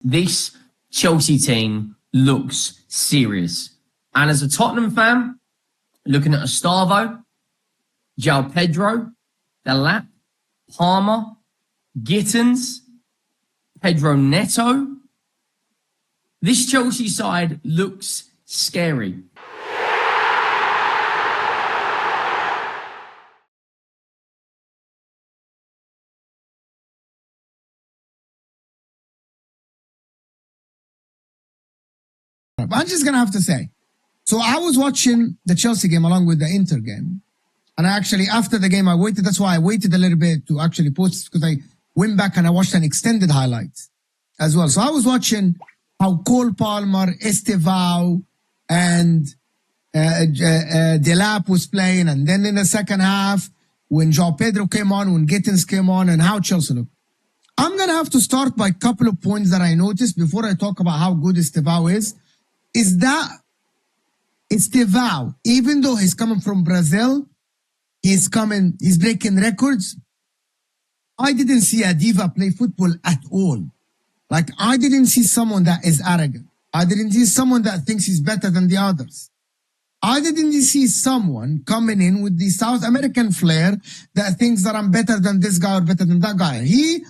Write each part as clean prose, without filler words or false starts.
This Chelsea team looks serious. And as a Tottenham fan, looking at Estevao, João Pedro, Delap, Palmer, Gittins, Pedro Neto, this Chelsea side looks scary. I'm just going to have to say, so I was watching the Chelsea game along with the Inter game. And actually, after the game, I waited. That's why I waited a little bit to actually post, because I went back and I watched an extended highlight as well. So I was watching how Cole Palmer, Estevao, and Delap was playing. And then in the second half, when João Pedro came on, when Gittins came on, and how Chelsea looked. I'm going to have to start by a couple of points that I noticed before I talk about how good Estevao is that Estevao, even though he's coming from Brazil, he's breaking records. I didn't see a diva play football at all. Like, I didn't see someone that is arrogant. I didn't see someone that thinks he's better than the others. I didn't see someone coming in with the South American flair that thinks that I'm better than this guy or better than that guy. He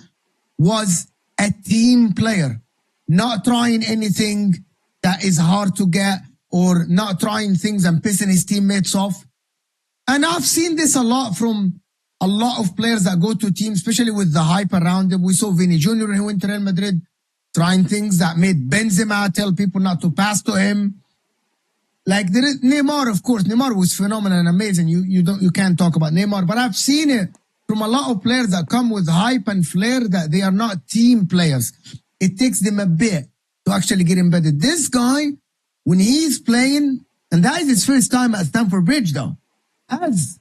was a team player, not trying anything that is hard to get or not trying things and pissing his teammates off. And I've seen this a lot from a lot of players that go to teams, especially with the hype around them. We saw Vini Jr. when he went to Real Madrid trying things that made Benzema tell people not to pass to him. Like there is Neymar, of course. Neymar was phenomenal and amazing. You can't talk about Neymar, but I've seen it from a lot of players that come with hype and flair that they are not team players. It takes them a bit to actually get embedded. This guy, when he's playing, and that is his first time at Stamford Bridge, though. As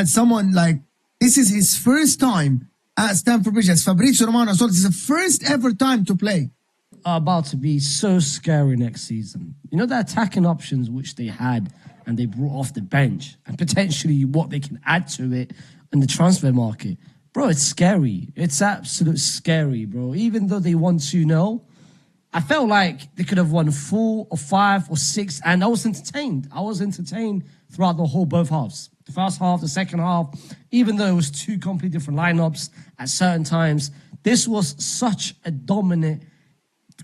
someone like, this is his first time at Stamford Bridge. As Fabrizio Romano said, this is the first ever time to play. Are about to be so scary next season. You know, the attacking options which they had and they brought off the bench and potentially what they can add to it in the transfer market. Bro, it's scary. It's absolute scary, bro. Even though they won 2-0, I felt like they could have won 4 or 5 or 6, and I was entertained. I was entertained throughout the whole both halves. The first half, the second half, even though it was 2 completely different lineups at certain times, this was such a dominant,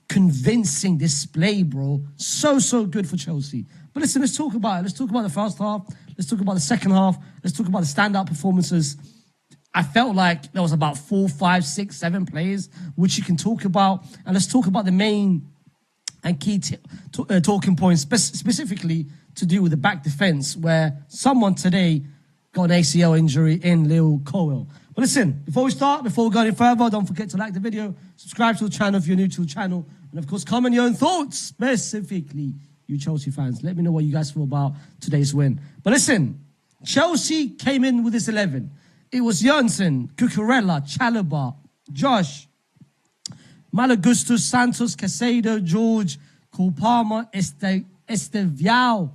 convincing display, bro. So good for Chelsea. But listen, let's talk about it. Let's talk about the first half. Let's talk about the second half. Let's talk about the standout performances. I felt like there was about 4, 5, 6, 7 players which you can talk about. And let's talk about the main and key talking points, specifically to do with the back defense, where someone today got an ACL injury in Leo Cowell. But listen, before we go any further, don't forget to like the video, subscribe to the channel if you're new to the channel, and of course, comment your own thoughts, specifically you Chelsea fans. Let me know what you guys feel about today's win. But listen, Chelsea came in with this 11. It was Janssen, Cucurella, Chalobah, Josh, Malagustus, Santos, Caicedo, George, Cole Palmer, Estevao,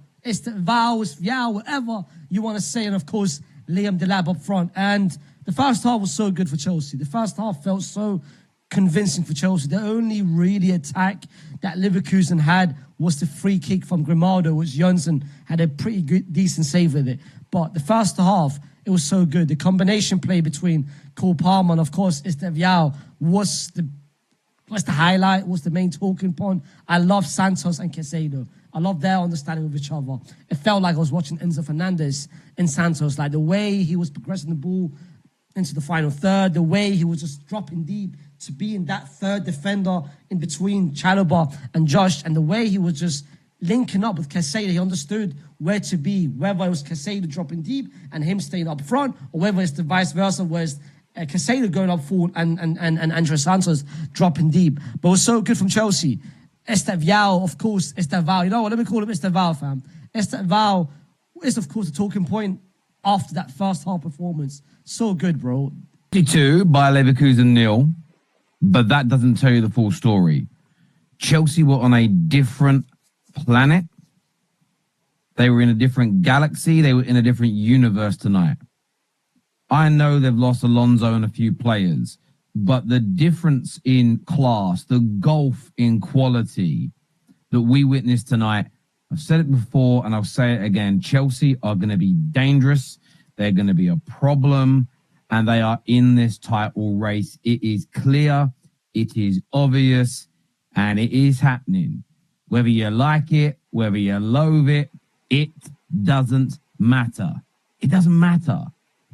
whatever you want to say, and of course, Liam Delap up front. And the first half was so good for Chelsea. The first half felt so convincing for Chelsea. The only really attack that Leverkusen had was the free kick from Grimaldo, which Janssen had a pretty good, decent save with it. But the first half, it was so good. The combination play between Cole Palmer and, of course, Estevao was the highlight, was the main talking point. I love Santos and Caicedo. I love their understanding of each other. It felt like I was watching Enzo Fernandez in Santos, like the way he was progressing the ball into the final third, the way he was just dropping deep to be in that third defender in between Chalobah and Josh, and the way he was just linking up with Caicedo. He understood where to be, whether it was Caicedo dropping deep and him staying up front, or whether it's the vice versa, where it's Caicedo going up forward and Andre Santos dropping deep. But it was so good from Chelsea. Estevao, of course, Estevao. You know what? Let me call him Estevao, fam. Estevao is, of course, the talking point after that first half performance. So good, bro. 52 by Leverkusen 0, but that doesn't tell you the full story. Chelsea were on a different planet. They were in a different galaxy. They were in a different universe tonight. I know they've lost Alonso and a few players, but the difference in class, the gulf in quality that we witnessed tonight, I've said it before and I'll say it again, Chelsea are going to be dangerous. They're going to be a problem, and they are in this title race. It is clear, it is obvious, and it is happening. Whether you like it, whether you loathe it, it doesn't matter. It doesn't matter.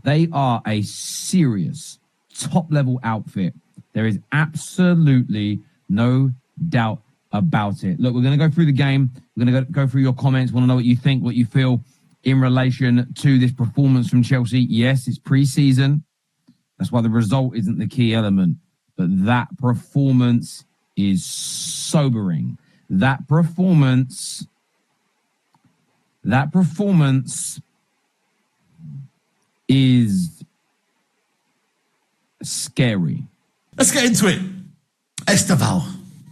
They are a serious top-level outfit. There is absolutely no doubt about it. Look, we're going to go through the game. We're going to go through your comments. Want to know what you think, what you feel in relation to this performance from Chelsea. Yes, it's pre-season. That's why the result isn't the key element. But that performance is sobering. That performance is scary. Let's get into it. Estevao.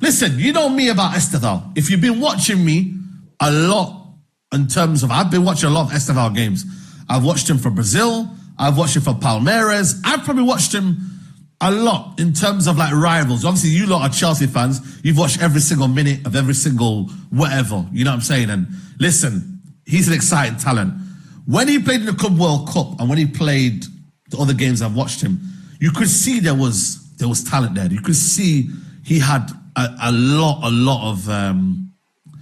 Listen, you know me about Estevao. If you've been watching me a lot in terms of, I've been watching a lot of Estevao games. I've watched him for Brazil. I've watched him for Palmeiras. I've probably watched him a lot in terms of like rivals. Obviously, you lot are Chelsea fans. You've watched every single minute of every single whatever. You know what I'm saying? And listen, he's an exciting talent. When he played in the Club World Cup and when he played the other games I've watched him, you could see there was talent there. You could see he had a lot of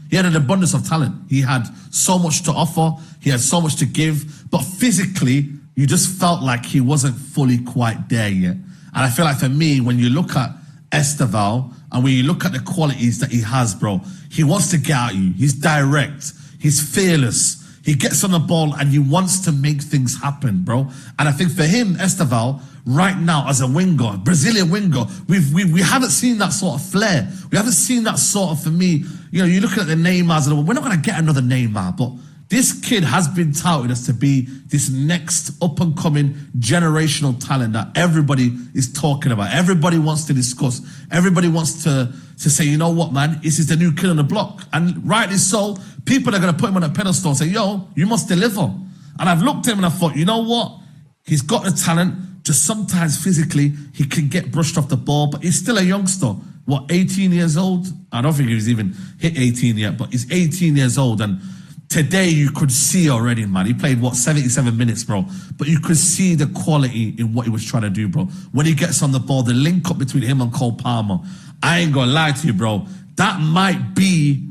he had an abundance of talent. He had so much to offer. He had so much to give. But physically, you just felt like he wasn't fully quite there yet. And I feel like for me, when you look at Estevao and when you look at the qualities that he has, bro, he wants to get at you. He's direct. He's fearless. He gets on the ball and he wants to make things happen, bro. And I think for him, Estevao, right now as a winger, Brazilian winger, we haven't seen that sort of flair. We haven't seen that sort of, for me, you know, you're looking at the Neymars, and we're not going to get another Neymar, but this kid has been touted as to be this next up-and-coming generational talent that everybody is talking about. Everybody wants to discuss. Everybody wants to say, you know what, man, this is the new kid on the block. And rightly so, people are going to put him on a pedestal and say, yo, you must deliver. And I've looked at him and I thought, you know what? He's got the talent. Just sometimes physically, he can get brushed off the ball, but he's still a youngster. What, 18 years old? I don't think he's even hit 18 yet, but he's 18 years old. And today you could see already, man. He played, 77 minutes, bro. But you could see the quality in what he was trying to do, bro. When he gets on the ball, the link up between him and Cole Palmer, I ain't gonna lie to you, bro. That might be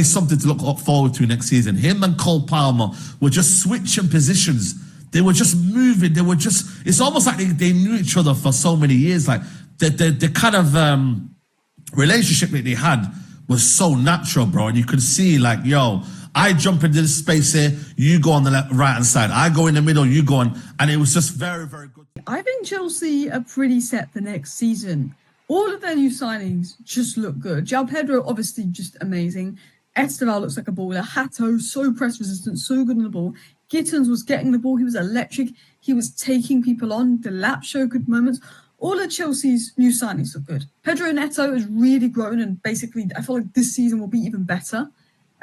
something to look forward to next season. Him and Cole Palmer were just switching positions. They were just moving. It's almost like they knew each other for so many years. Like the kind of relationship that they had was so natural, bro. And you could see like, yo, I jump into this space here, you go on the right-hand side. I go in the middle, you go on. And it was just very, very good. I think Chelsea are pretty set for next season. All of their new signings just look good. João Pedro, obviously, just amazing. Estevao looks like a baller. Hato, so press resistant, so good on the ball. Gittins was getting the ball. He was electric. He was taking people on. The lap showed good moments. All of Chelsea's new signings look good. Pedro Neto has really grown, and basically, I feel like this season will be even better.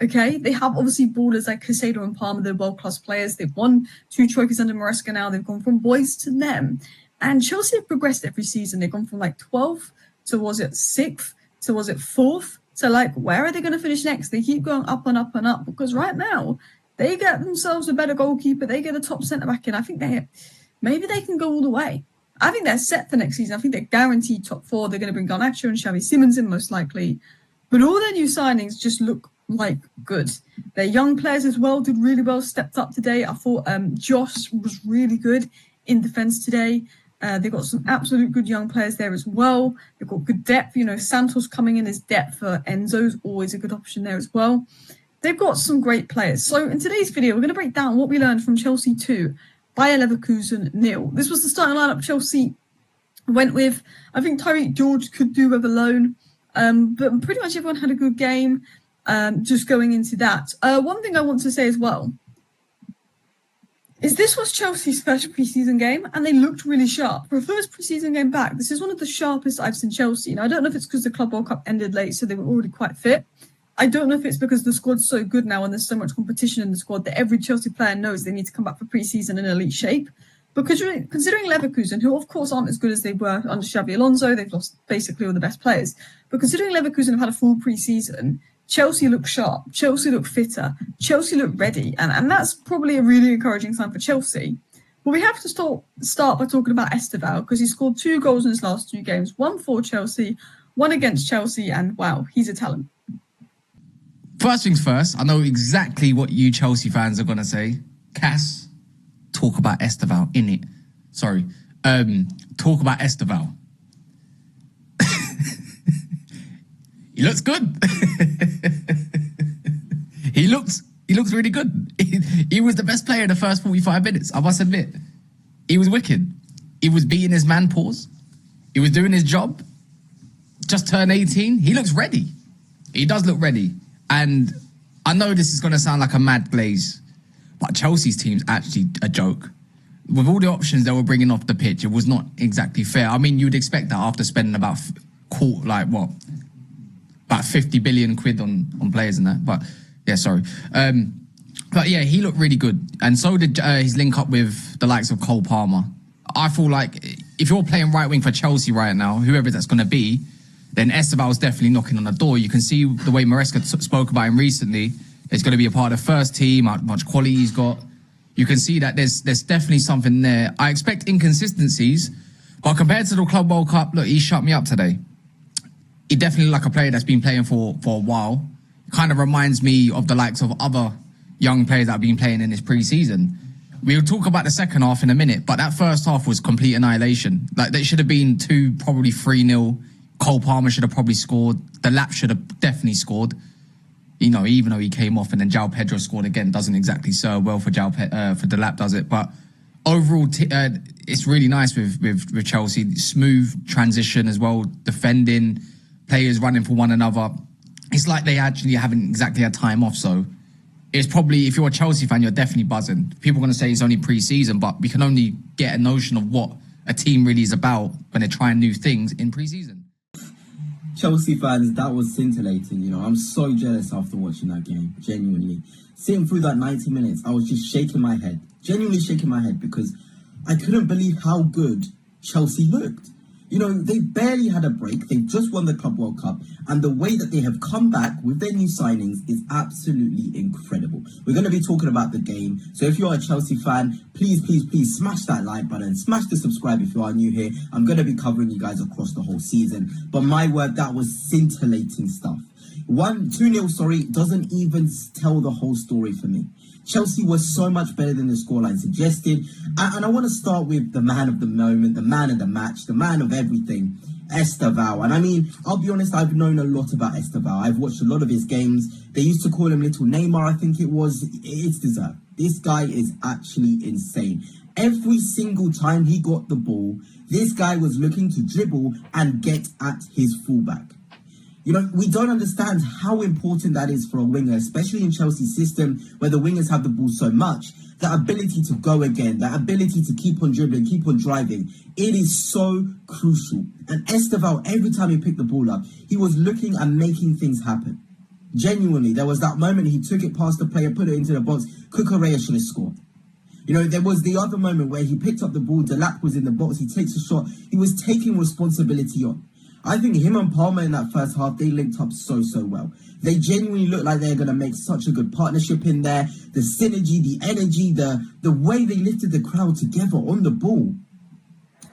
Okay, they have obviously ballers like Caicedo and Palmer. They're world-class players. They've won 2 trophies under Maresca now. They've gone from boys to them. And Chelsea have progressed every season. They've gone from like 12th to 6th to 4th. So like, where are they going to finish next? They keep going up and up and up, because right now they get themselves a better goalkeeper. They get a top centre-back in. I think maybe they can go all the way. I think they're set for next season. I think they're guaranteed top 4. They're going to bring Garnacho and Xavi Simons in most likely. But all their new signings just look like good. Their young players as well did really well, stepped up today. I thought Josh was really good in defence today. They've got some absolute good young players there as well. They've got good depth. You know, Santos coming in as depth for Enzo's always a good option there as well. They've got some great players. So in today's video, we're going to break down what we learned from Chelsea 2, Bayer Leverkusen 0. This was the starting lineup Chelsea went with. I think Tyreek George could do with a loan, but pretty much everyone had a good game. Just going into that. One thing I want to say as well is this was Chelsea's first preseason game, and they looked really sharp. For a first preseason game back, this is one of the sharpest I've seen Chelsea. Now, I don't know if it's because the Club World Cup ended late, so they were already quite fit. I don't know if it's because the squad's so good now and there's so much competition in the squad that every Chelsea player knows they need to come back for preseason in elite shape. But considering Leverkusen, who of course aren't as good as they were under Xabi Alonso, they've lost basically all the best players. But considering Leverkusen have had a full pre-season, Chelsea look sharp, Chelsea look fitter, Chelsea look ready. And that's probably a really encouraging sign for Chelsea. But we have to start by talking about Estevao, because he scored 2 goals in his last 2 games, 1 for Chelsea, 1 against Chelsea, and wow, he's a talent. First things first, I know exactly what you Chelsea fans are going to say. Cass, talk about Estevao, innit? Sorry. Talk about Estevao. He looks good. He looks really good. He was the best player in the first 45 minutes, I must admit. He was wicked. He was beating his man paws. He was doing his job. Just turned 18. He looks ready. He does look ready. And I know this is going to sound like a mad glaze, but Chelsea's team's actually a joke. With all the options they were bringing off the pitch, it was not exactly fair. I mean, you'd expect that after spending about 50 billion quid on players and that. But yeah, sorry. But yeah, he looked really good. And so did his link up with the likes of Cole Palmer. I feel like if you're playing right wing for Chelsea right now, whoever that's going to be, then Estevao is definitely knocking on the door. You can see the way Maresca spoke about him recently. He's going to be a part of the first team, how much quality he's got. You can see that there's definitely something there. I expect inconsistencies, but compared to the Club World Cup, look, he shut me up today. He definitely looked like a player that's been playing for a while. Kind of reminds me of the likes of other young players that have been playing in this pre-season. We'll talk about the second half in a minute, but that first half was complete annihilation. Like, they should have been 2, probably 3-0. Cole Palmer should have probably scored. The Lap should have definitely scored. You know, even though he came off and then João Pedro scored again, doesn't exactly serve well for for the Lap, does it? But overall, it's really nice with Chelsea. Smooth transition as well, defending, players running for one another. It's like they actually haven't exactly had time off. So it's probably, if you're a Chelsea fan, you're definitely buzzing. People are going to say it's only pre-season, but we can only get a notion of what a team really is about when they're trying new things in pre-season. Chelsea fans, that was scintillating. You know, I'm so jealous after watching that game, genuinely. Sitting through that 90 minutes, I was just shaking my head, genuinely shaking my head, because I couldn't believe how good Chelsea looked. You know, they barely had a break. They've just won the Club World Cup. And the way that they have come back with their new signings is absolutely incredible. We're going to be talking about the game. So if you're a Chelsea fan, please smash that like button. Smash the subscribe if you are new here. I'm going to be covering you guys across the whole season. But my word, that was scintillating stuff. 2-0, doesn't even tell the whole story for me. Chelsea was so much better than the scoreline suggested. And I want to start with the man of the moment, the man of the match, the man of everything, Estevao. And I mean, I'll be honest, I've known a lot about Estevao. I've watched a lot of his games. They used to call him Little Neymar, I think it was. It's deserved. This guy is actually insane. Every single time he got the ball, this guy was looking to dribble and get at his fullback. You know, we don't understand how important that is for a winger, especially in Chelsea's system where the wingers have the ball so much. That ability to go again, that ability to keep on dribbling, keep on driving, it is so crucial. And Estevao, every time he picked the ball up, he was looking and making things happen. Genuinely, there was that moment he took it past the player, put it into the box. Cucurella should have scored. You know, there was the other moment where he picked up the ball, Delap was in the box, he takes a shot. He was taking responsibility on. I think him and Palmer in that first half, they linked up so well. They genuinely look like they're going to make such a good partnership in there. The synergy, the energy, the way they lifted the crowd together on the ball.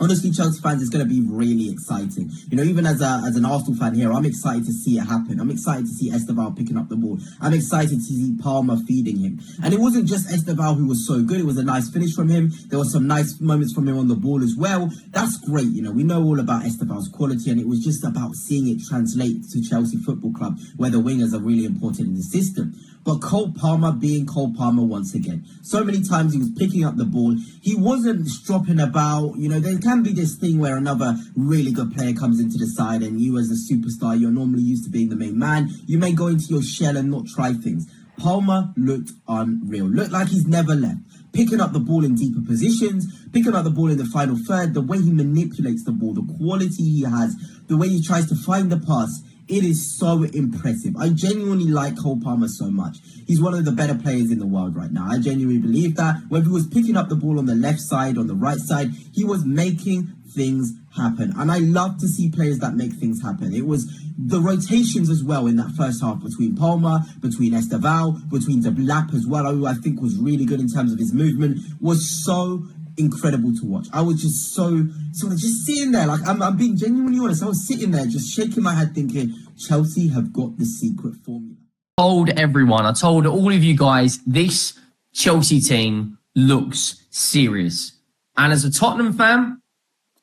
Honestly, Chelsea fans, it's going to be really exciting. You know, even as an Arsenal fan here, I'm excited to see it happen. I'm excited to see Estevao picking up the ball. I'm excited to see Palmer feeding him. And it wasn't just Estevao who was so good. It was a nice finish from him. There were some nice moments from him on the ball as well. That's great. You know, we know all about Estevao's quality, and it was just about seeing it translate to Chelsea Football Club, where the wingers are really important in the system. But Cole Palmer being Cole Palmer once again. So many times he was picking up the ball. He wasn't stropping about. You know, there can be this thing where another really good player comes into the side and you as a superstar, you're normally used to being the main man. You may go into your shell and not try things. Palmer looked unreal. Looked like he's never left. Picking up the ball in deeper positions, picking up the ball in the final third, the way he manipulates the ball, the quality he has, the way he tries to find the pass. It is so impressive. I genuinely like Cole Palmer so much. He's one of the better players in the world right now. I genuinely believe that. Whether he was picking up the ball on the left side, on the right side, he was making things happen. And I love to see players that make things happen. It was the rotations as well in that first half between Palmer, between Estevao, between De Lap as well, who I think was really good in terms of his movement, was so incredible to watch. I was just so sort of just sitting there, like I'm being genuinely honest. I was sitting there just shaking my head thinking, Chelsea have got the secret formula. I told all of you guys, this Chelsea team looks serious. And as a Tottenham fan,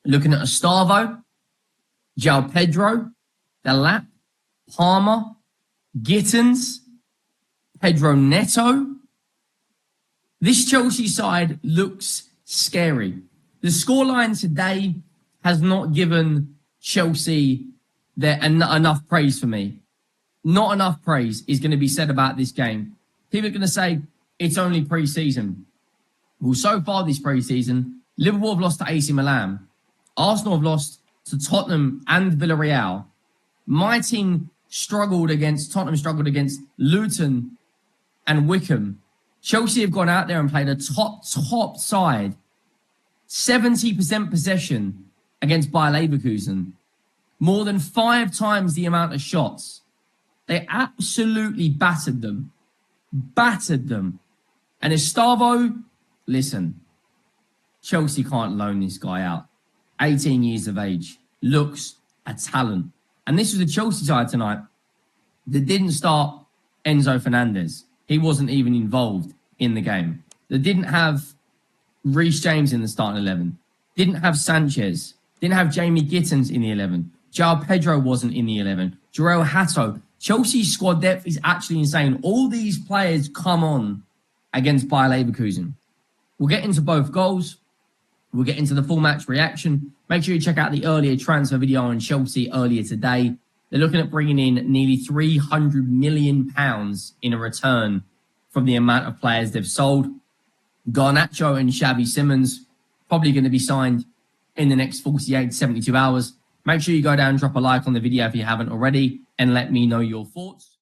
looking at Estevao, João Pedro, De Lap, Palmer, Gittins, Pedro Neto, this Chelsea side looks scary. The scoreline today has not given Chelsea enough praise for me. Not enough praise is going to be said about this game. People are going to say it's only pre-season. Well, so far this pre-season, Liverpool have lost to AC Milan. Arsenal have lost to Tottenham and Villarreal. My team Tottenham struggled against Luton and Wickham. Chelsea have gone out there and played a top side. 70% possession against Bayer Leverkusen. More than 5 times the amount of shots. They absolutely battered them. And Estevao, listen, Chelsea can't loan this guy out. 18 years of age. Looks a talent. And this was a Chelsea side tonight that didn't start Enzo Fernandez. He wasn't even involved in the game. They didn't have Reece James in the starting 11. Didn't have Sanchez. Didn't have Jamie Gittins in the 11. João Pedro wasn't in the 11. Jarrell Hato. Chelsea's squad depth is actually insane. All these players come on against Bayer Leverkusen. We'll get into both goals. We'll get into the full match reaction. Make sure you check out the earlier transfer video on Chelsea earlier today. They're looking at bringing in nearly £300 million in a return from the amount of players they've sold. Garnacho and Xavi Simons probably going to be signed in the next 48 to 72 hours. Make sure you go down and drop a like on the video if you haven't already and let me know your thoughts.